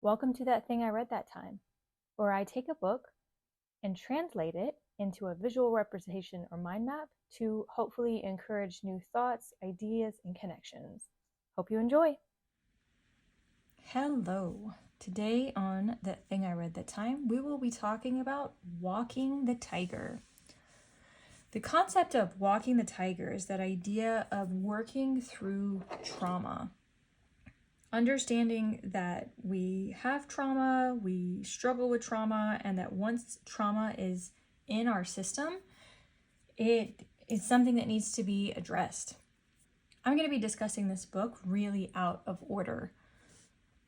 Welcome to That Thing I Read That Time, where I take a book and translate it into a visual representation or mind map to hopefully encourage new thoughts, ideas, and connections. Hope you enjoy. Hello. Today on That Thing I Read That Time, we will be talking about walking the tiger. The concept of walking the tiger is that idea of working through trauma. Understanding that we have trauma, we struggle with trauma, and that once trauma is in our system, it is something that needs to be addressed. I'm going to be discussing this book really out of order.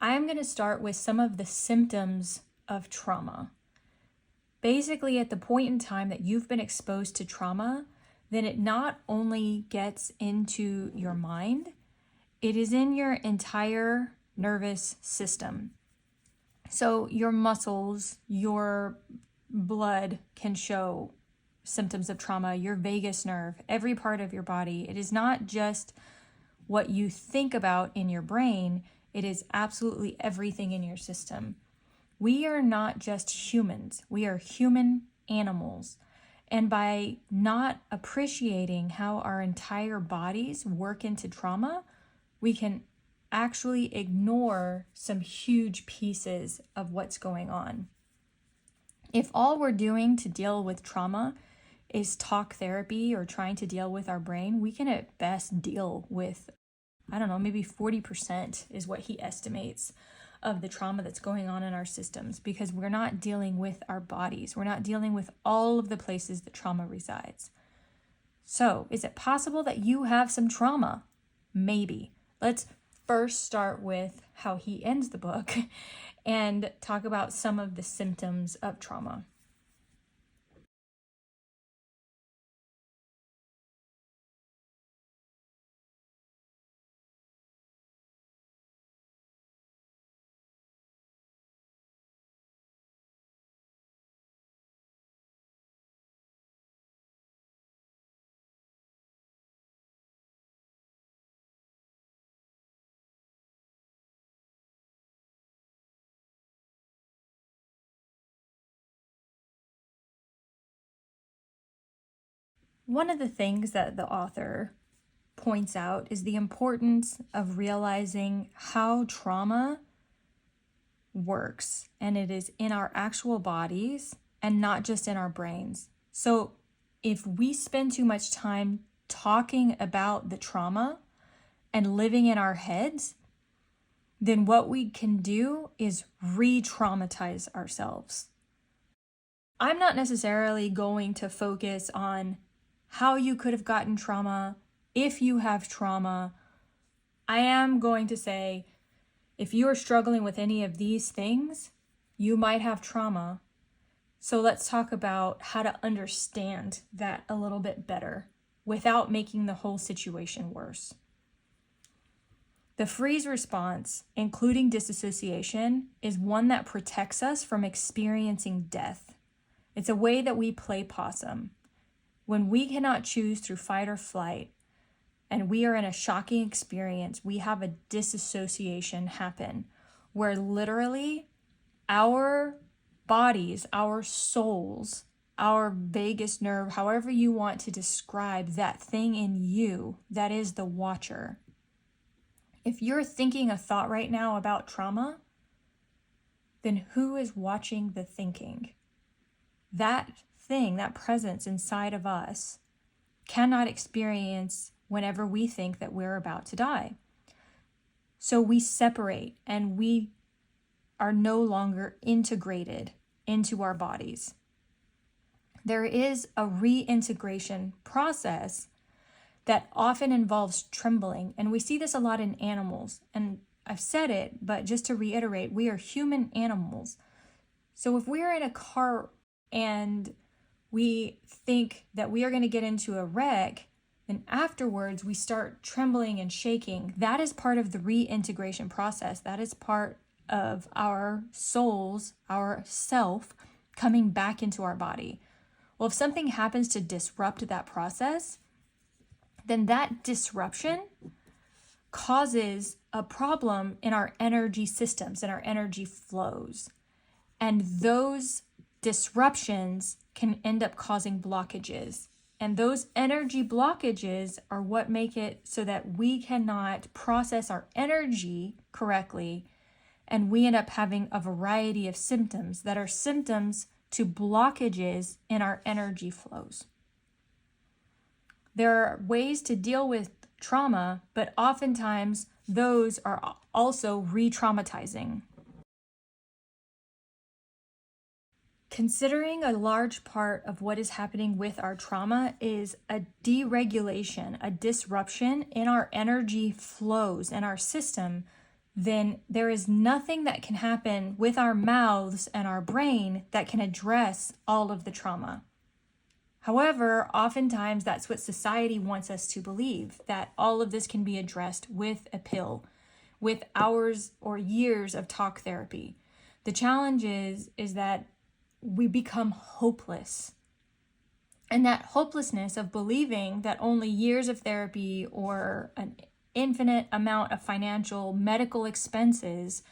I am going to start with some of the symptoms of trauma. Basically, at the point in time that you've been exposed to trauma, then it not only gets into your mind, it is in your entire nervous system. So your muscles, your blood can show symptoms of trauma, your vagus nerve, every part of your body. It is not just what you think about in your brain, it is absolutely everything in your system. We are not just humans, we are human animals. And by not appreciating how our entire bodies work into trauma, we can actually ignore some huge pieces of what's going on. If all we're doing to deal with trauma is talk therapy or trying to deal with our brain, we can at best deal with, maybe 40% is what he estimates of the trauma that's going on in our systems, because we're not dealing with our bodies. We're not dealing with all of the places that trauma resides. So, is it possible that you have some trauma? Maybe. Let's first start with how he ends the book and talk about some of the symptoms of trauma. One of the things that the author points out is the importance of realizing how trauma works, and it is in our actual bodies and not just in our brains. So if we spend too much time talking about the trauma and living in our heads, then what we can do is re-traumatize ourselves. I'm not necessarily going to focus on how you could have gotten trauma, if you have trauma. I am going to say, if you are struggling with any of these things, you might have trauma. So let's talk about how to understand that a little bit better without making the whole situation worse. The freeze response, including disassociation, is one that protects us from experiencing death. It's a way that we play possum. When we cannot choose through fight or flight, and we are in a shocking experience, we have a disassociation happen, where literally our bodies, our souls, our vagus nerve, however you want to describe that thing in you that is the watcher. If you're thinking a thought right now about trauma, then who is watching the thinking? That thing, that presence inside of us, cannot experience whenever we think that we're about to die. So we separate and we are no longer integrated into our bodies. There is a reintegration process that often involves trembling, and we see this a lot in animals. And I've said it, but just to reiterate, we are human animals. So if we're in a car and we think that we are going to get into a wreck, then afterwards we start trembling and shaking. That is part of the reintegration process. That is part of our souls, our self, coming back into our body. Well, if something happens to disrupt that process, then that disruption causes a problem in our energy systems and our energy flows. And those disruptions can end up causing blockages. And those energy blockages are what make it so that we cannot process our energy correctly. And we end up having a variety of symptoms that are symptoms to blockages in our energy flows. There are ways to deal with trauma, but oftentimes those are also re-traumatizing. Considering a large part of what is happening with our trauma is a deregulation, a disruption in our energy flows and our system, then there is nothing that can happen with our mouths and our brain that can address all of the trauma. However, oftentimes that's what society wants us to believe, that all of this can be addressed with a pill, with hours or years of talk therapy. The challenge is that we become hopeless. And that hopelessness of believing that only years of therapy or an infinite amount of financial medical expenses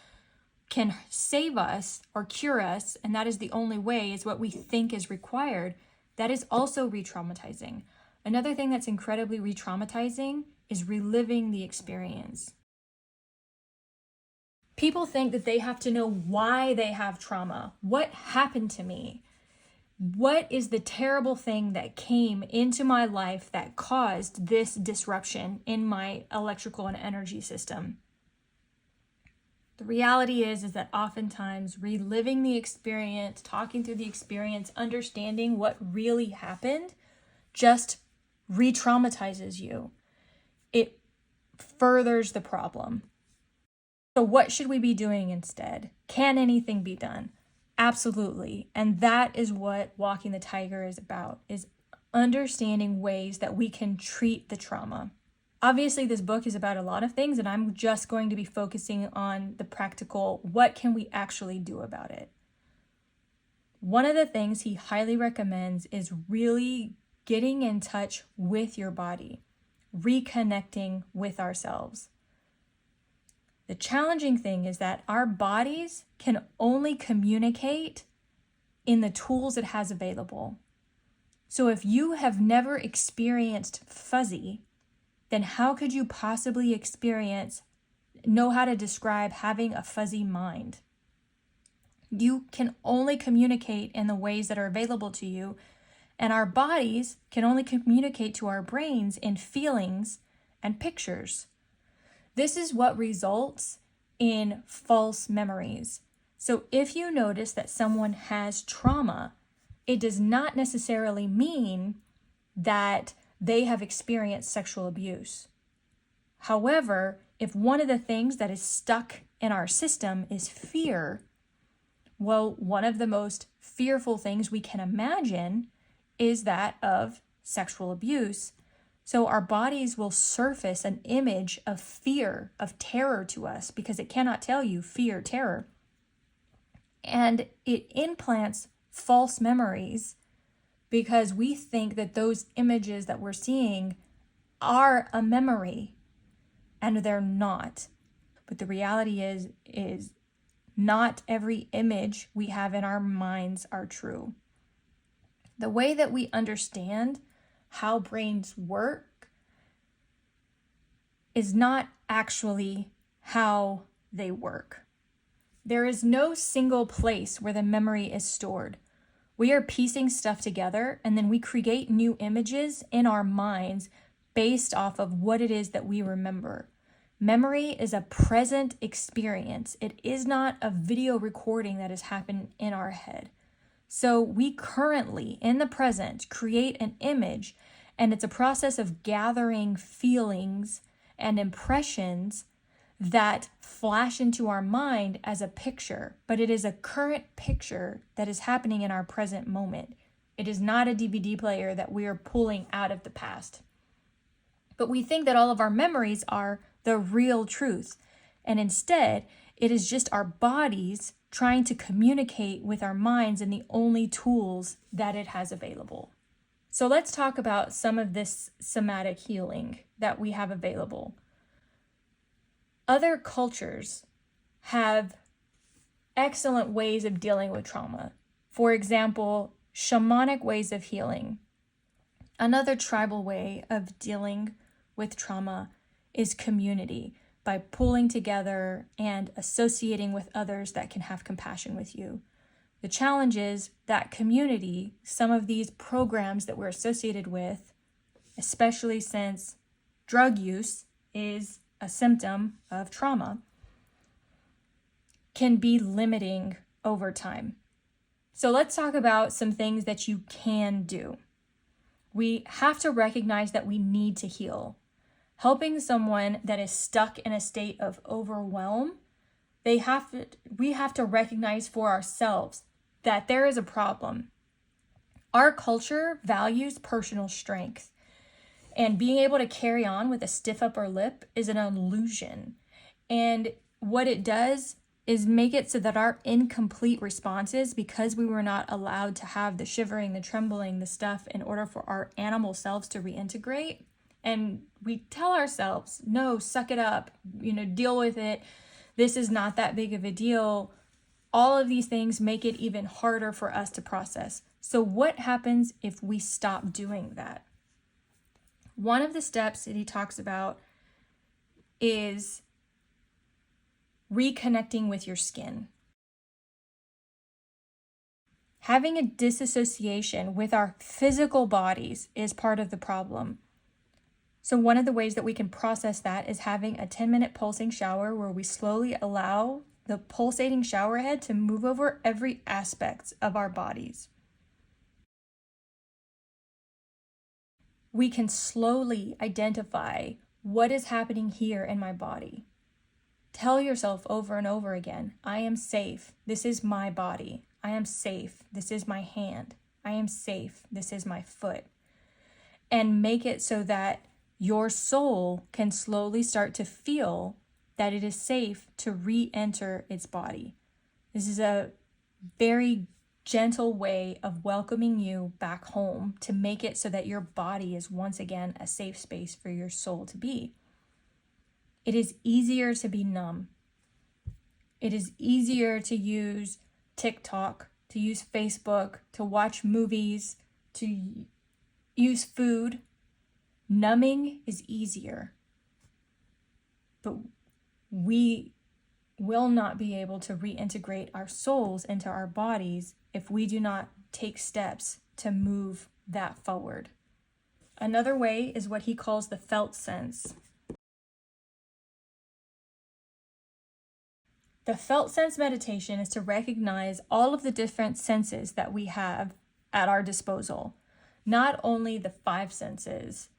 can save us or cure us, and that is the only way, is what we think is required, that is also re-traumatizing. Another thing that's incredibly re-traumatizing is reliving the experience. People think that they have to know why they have trauma. What happened to me? What is the terrible thing that came into my life that caused this disruption in my electrical and energy system? The reality is that oftentimes reliving the experience, talking through the experience, understanding what really happened just re-traumatizes you. It furthers the problem. So what should we be doing instead? Can anything be done? Absolutely. And that is what Walking the Tiger is about, is understanding ways that we can treat the trauma. Obviously, this book is about a lot of things, and I'm just going to be focusing on the practical, what can we actually do about it? One of the things he highly recommends is really getting in touch with your body, reconnecting with ourselves. The challenging thing is that our bodies can only communicate in the tools it has available. So if you have never experienced fuzzy, then how could you possibly know how to describe having a fuzzy mind? You can only communicate in the ways that are available to you, and our bodies can only communicate to our brains in feelings and pictures. This is what results in false memories. So if you notice that someone has trauma, it does not necessarily mean that they have experienced sexual abuse. However, if one of the things that is stuck in our system is fear, well, one of the most fearful things we can imagine is that of sexual abuse. So our bodies will surface an image of fear, of terror to us, because it cannot tell you fear, terror. And it implants false memories because we think that those images that we're seeing are a memory, and they're not. But the reality is not every image we have in our minds are true. The way that we understand how brains work is not actually how they work. There is no single place where the memory is stored. We are piecing stuff together, and then we create new images in our minds based off of what it is that we remember. Memory is a present experience. It is not a video recording that has happened in our head. So we currently, in the present, create an image, and it's a process of gathering feelings and impressions that flash into our mind as a picture, but it is a current picture that is happening in our present moment. It is not a DVD player that we are pulling out of the past. But we think that all of our memories are the real truth, and instead, it is just our bodies trying to communicate with our minds and the only tools that it has available. So let's talk about some of this somatic healing that we have available. Other cultures have excellent ways of dealing with trauma. For example, shamanic ways of healing. Another tribal way of dealing with trauma is community, by pulling together and associating with others that can have compassion with you. The challenge is that community, some of these programs that we're associated with, especially since drug use is a symptom of trauma, can be limiting over time. So let's talk about some things that you can do. We have to recognize that we need to heal. Helping someone that is stuck in a state of overwhelm, we have to recognize for ourselves that there is a problem. Our culture values personal strength, and being able to carry on with a stiff upper lip is an illusion. And what it does is make it so that our incomplete responses, because we were not allowed to have the shivering, the trembling, the stuff in order for our animal selves to reintegrate, and we tell ourselves, no, suck it up, deal with it. This is not that big of a deal. All of these things make it even harder for us to process. So what happens if we stop doing that? One of the steps that he talks about is reconnecting with your skin. Having a disassociation with our physical bodies is part of the problem. So one of the ways that we can process that is having a 10-minute pulsing shower where we slowly allow the pulsating shower head to move over every aspect of our bodies. We can slowly identify what is happening here in my body. Tell yourself over and over again, I am safe. This is my body. I am safe. This is my hand. I am safe. This is my foot. And make it so that your soul can slowly start to feel that it is safe to re-enter its body. This is a very gentle way of welcoming you back home to make it so that your body is once again a safe space for your soul to be. It is easier to be numb. It is easier to use TikTok, to use Facebook, to watch movies, to use food. Numbing is easier. But we will not be able to reintegrate our souls into our bodies if we do not take steps to move that forward. Another way is what he calls the felt sense. The felt sense meditation is to recognize all of the different senses that we have at our disposal. Not only the 5 senses,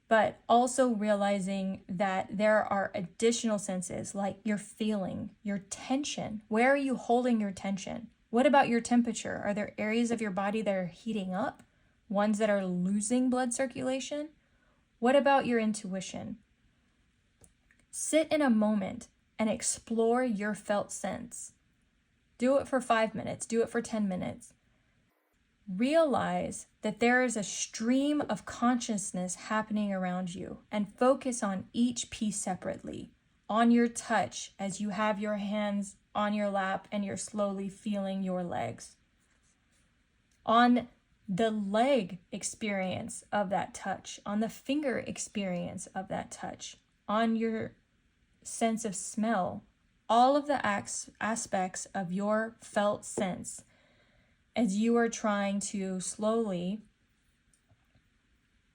but also realizing that there are additional senses like your feeling, your tension. Where are you holding your tension? What about your temperature? Are there areas of your body that are heating up? Ones that are losing blood circulation? What about your intuition? Sit in a moment and explore your felt sense. Do it for 5 minutes. Do it for 10 minutes. Realize that there is a stream of consciousness happening around you and focus on each piece separately. On your touch as you have your hands on your lap and you're slowly feeling your legs. On the leg experience of that touch. On the finger experience of that touch. On your sense of smell. All of the aspects of your felt sense as you are trying to slowly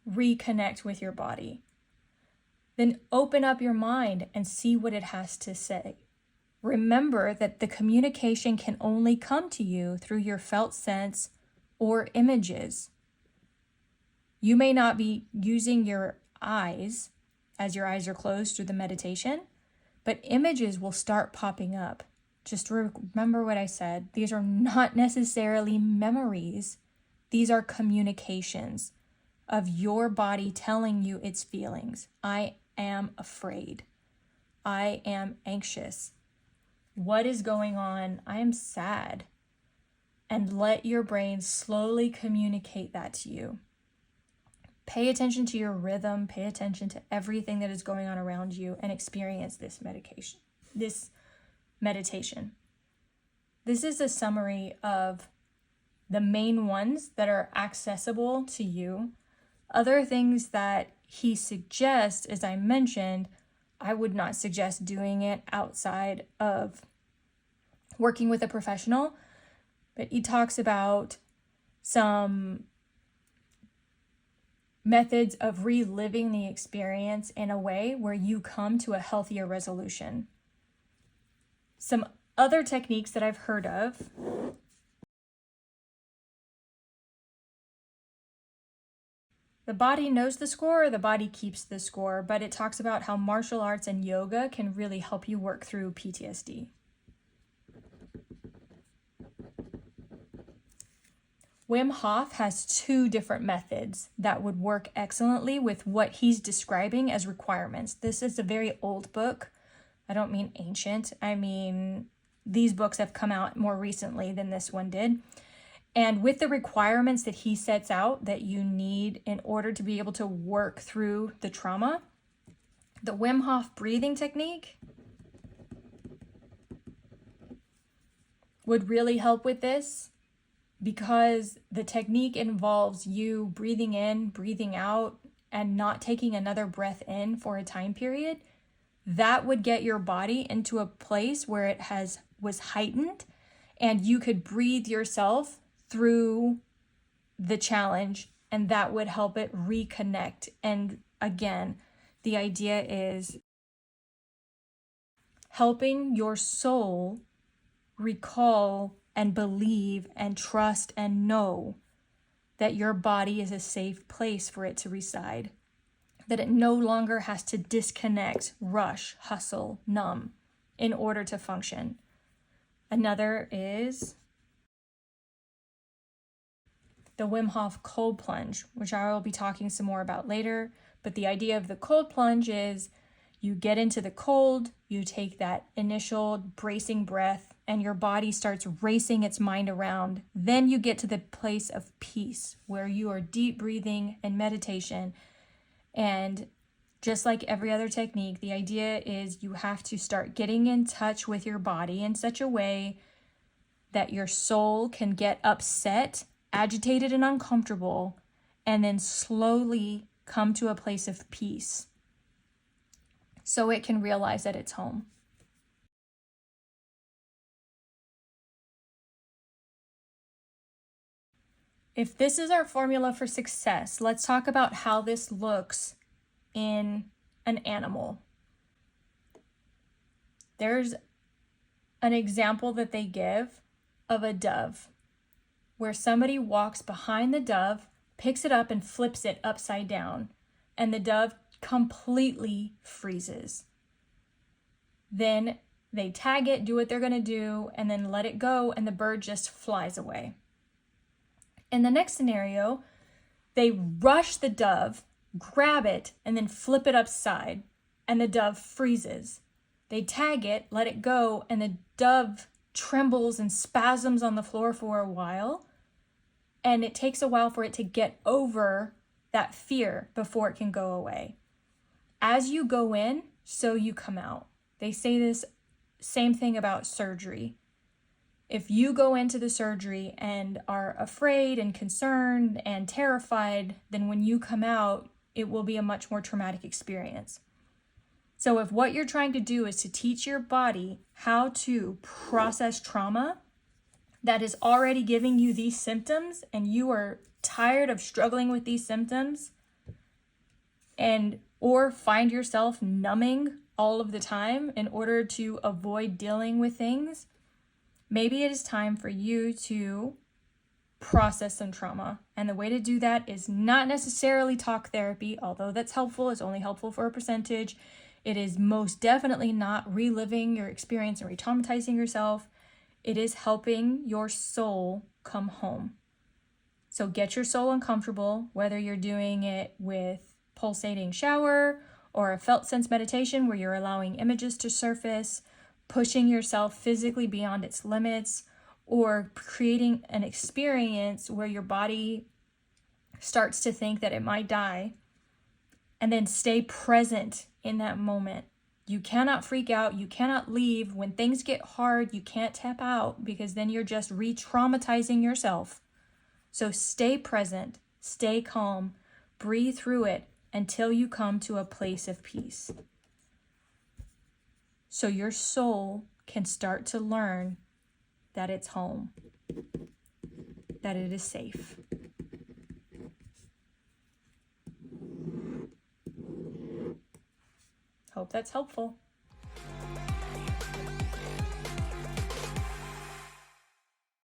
reconnect with your body. Then open up your mind and see what it has to say. Remember that the communication can only come to you through your felt sense or images. You may not be using your eyes as your eyes are closed through the meditation, but images will start popping up. Just remember what I said. These are not necessarily memories. These are communications of your body telling you its feelings. I am afraid. I am anxious. What is going on? I am sad. And let your brain slowly communicate that to you. Pay attention to your rhythm, pay attention to everything that is going on around you, and experience this meditation. This is a summary of the main ones that are accessible to you. Other things that he suggests, as I mentioned, I would not suggest doing it outside of working with a professional, but he talks about some methods of reliving the experience in a way where you come to a healthier resolution. Some other techniques that I've heard of: the body knows the score, the body keeps the score, but it talks about how martial arts and yoga can really help you work through PTSD. Wim Hof has 2 different methods that would work excellently with what he's describing as requirements. This is a very old book. I don't mean ancient. I mean, these books have come out more recently than this one did. And with the requirements that he sets out that you need in order to be able to work through the trauma, the Wim Hof breathing technique would really help with this, because the technique involves you breathing in, breathing out, and not taking another breath in for a time period. That would get your body into a place where it was heightened, and you could breathe yourself through the challenge, and that would help it reconnect. And again, the idea is helping your soul recall and believe and trust and know that your body is a safe place for it to reside, that it no longer has to disconnect, rush, hustle, numb in order to function. Another is the Wim Hof cold plunge, which I will be talking some more about later. But the idea of the cold plunge is you get into the cold, you take that initial bracing breath, and your body starts racing its mind around. Then you get to the place of peace where you are deep breathing and meditation. And just like every other technique, the idea is you have to start getting in touch with your body in such a way that your soul can get upset, agitated, and uncomfortable, and then slowly come to a place of peace so it can realize that it's home. If this is our formula for success, let's talk about how this looks in an animal. There's an example that they give of a dove, where somebody walks behind the dove, picks it up, and flips it upside down, and the dove completely freezes. Then they tag it, do what they're going to do, and then let it go, and the bird just flies away. In the next scenario, they rush the dove, grab it, and then flip it upside, and the dove freezes. They tag it, let it go, and the dove trembles and spasms on the floor for a while, and it takes a while for it to get over that fear before it can go away. As you go in, so you come out. They say this same thing about surgery. If you go into the surgery and are afraid and concerned and terrified, then when you come out, it will be a much more traumatic experience. So if what you're trying to do is to teach your body how to process trauma that is already giving you these symptoms, and you are tired of struggling with these symptoms, or find yourself numbing all of the time in order to avoid dealing with things, maybe it is time for you to process some trauma. And the way to do that is not necessarily talk therapy, although that's helpful. It's only helpful for a percentage. It is most definitely not reliving your experience and re-traumatizing yourself. It is helping your soul come home. So get your soul uncomfortable, whether you're doing it with pulsating shower or a felt sense meditation where you're allowing images to surface, pushing yourself physically beyond its limits, or creating an experience where your body starts to think that it might die, and then stay present in that moment. You cannot freak out. You cannot leave. When things get hard, you can't tap out, because then you're just re-traumatizing yourself. So stay present, stay calm, breathe through it until you come to a place of peace. So your soul can start to learn that it's home, that it is safe. Hope that's helpful.